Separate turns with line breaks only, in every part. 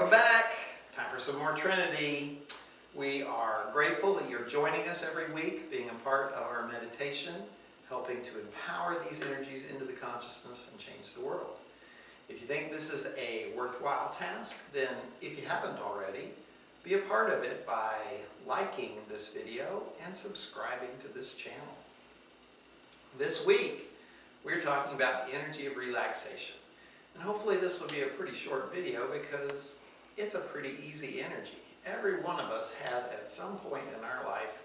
Welcome back. Time for some more Trinity. We are grateful that you're joining us every week, being a part of our meditation, helping to empower these energies into the consciousness and change the world. If you think this is a worthwhile task, then if you haven't already, be a part of it by liking this video and subscribing to this channel. This week, we're talking about the energy of relaxation. And hopefully this will be a pretty short video because it's a pretty easy energy. Every one of us has at some point in our life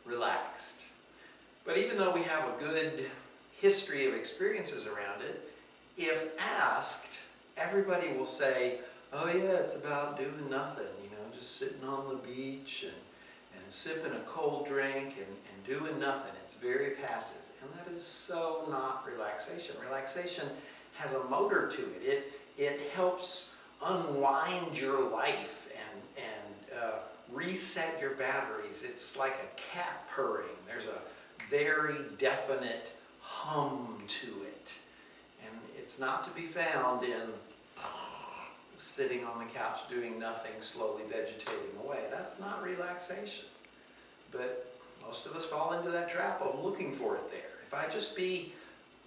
relaxed. But even though we have a good history of experiences around it, if asked, everybody will say, oh yeah, it's about doing nothing, just sitting on the beach and sipping a cold drink and doing nothing. It's very passive. And that is so not relaxation. Relaxation has a motor to it. It helps unwind your life and reset your batteries. It's like a cat purring. There's a very definite hum to it. And it's not to be found in sitting on the couch doing nothing, slowly vegetating away. That's not relaxation. But most of us fall into that trap of looking for it there. If I just be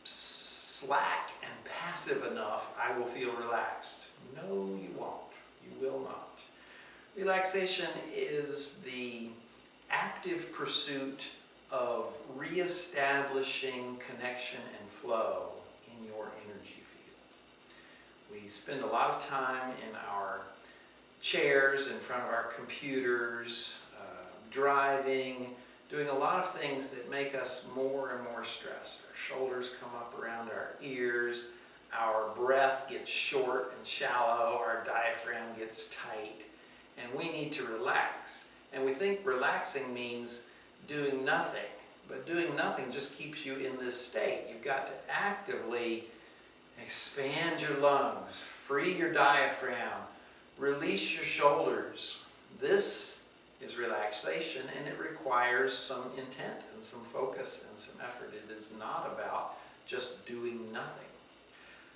slack and passive enough, I will feel relaxed. No, you won't. You will not. Relaxation is the active pursuit of reestablishing connection and flow in your energy field. We spend a lot of time in our chairs, in front of our computers, driving, doing a lot of things that make us more and more stressed. Our shoulders come up around our ears, our breath gets short and shallow, our diaphragm gets tight, and we need to relax. And we think relaxing means doing nothing, but doing nothing just keeps you in this state. You've got to actively expand your lungs, free your diaphragm, release your shoulders. This is relaxation, and it requires some intent and some focus and some effort. It is not about just doing nothing.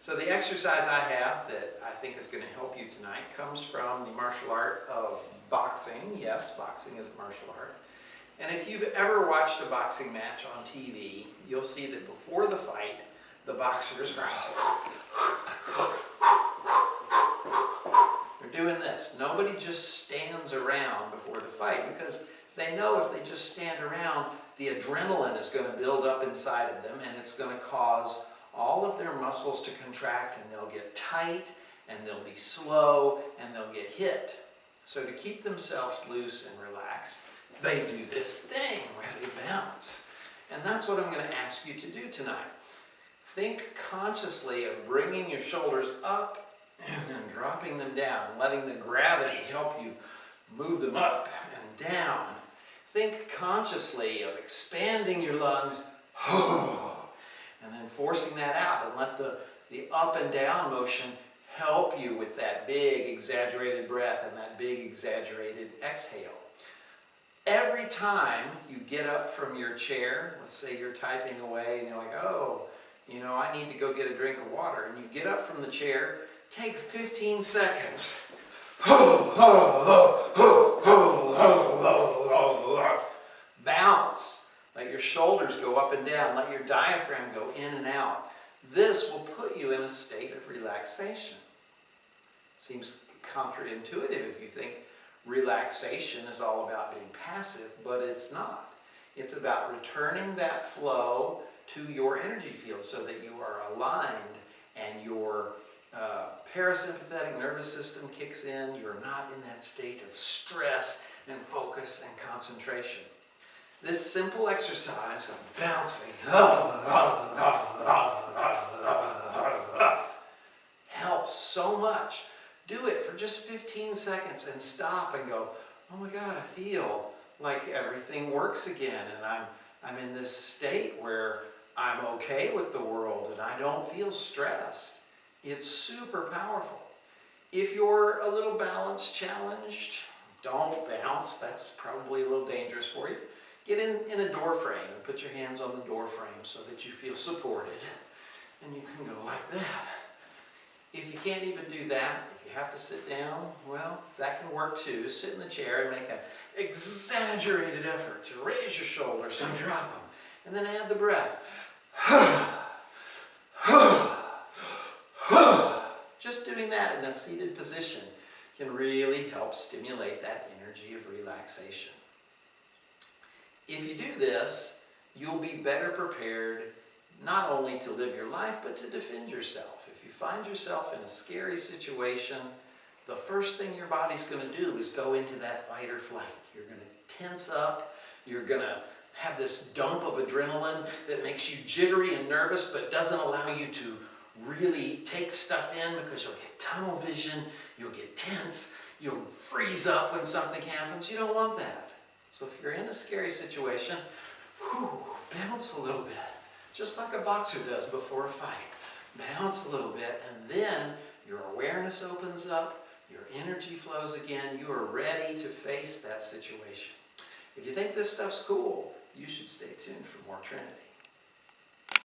So the exercise I have that I think is going to help you tonight comes from the martial art of boxing. Yes, boxing is a martial art. And if you've ever watched a boxing match on TV, you'll see that before the fight, the boxers are doing this. Nobody just stands around before the fight because they know if they just stand around, the adrenaline is going to build up inside of them and it's going to cause all of their muscles to contract, and they'll get tight and they'll be slow and they'll get hit. So to keep themselves loose and relaxed, they do this thing where they bounce. And that's what I'm going to ask you to do tonight. Think consciously of bringing your shoulders up and then dropping them down and letting the gravity help you move them up and down. Think consciously of expanding your lungs and then forcing that out, and let the up and down motion help you with that big exaggerated breath and that big exaggerated exhale. Every time you get up from your chair, let's say you're typing away and you're like, oh, I need to go get a drink of water, and you get up from the chair, take 15 seconds. Bounce. Let your shoulders go up and down. Let your diaphragm go in and out. This will put you in a state of relaxation. Seems counterintuitive if you think relaxation is all about being passive, but it's not. It's about returning that flow to your energy field so that you are aligned and your parasympathetic nervous system kicks in. You're not in that state of stress and focus and concentration. This simple exercise of bouncing helps so much. Do it for just 15 seconds and stop and go, oh my God, I feel like everything works again, and I'm in this state where I'm okay with the world and I don't feel stressed. It's super powerful. If you're a little balance challenged, don't bounce. That's probably a little dangerous for you. Get in a door frame and put your hands on the door frame so that you feel supported. And you can go like that. If you can't even do that, if you have to sit down, well, that can work too. Sit in the chair and make an exaggerated effort to raise your shoulders and drop them. And then add the breath. Just doing that in a seated position can really help stimulate that energy of relaxation. If you do this, you'll be better prepared not only to live your life, but to defend yourself. If you find yourself in a scary situation, the first thing your body's going to do is go into that fight or flight. You're going to tense up. You're going to have this dump of adrenaline that makes you jittery and nervous, but doesn't allow you to really take stuff in, because you'll get tunnel vision, you'll get tense, you'll freeze up when something happens. You don't want that. So if you're in a scary situation, bounce a little bit, just like a boxer does before a fight. Bounce a little bit, and then your awareness opens up, your energy flows again, you are ready to face that situation. If you think this stuff's cool, you should stay tuned for more Trinity.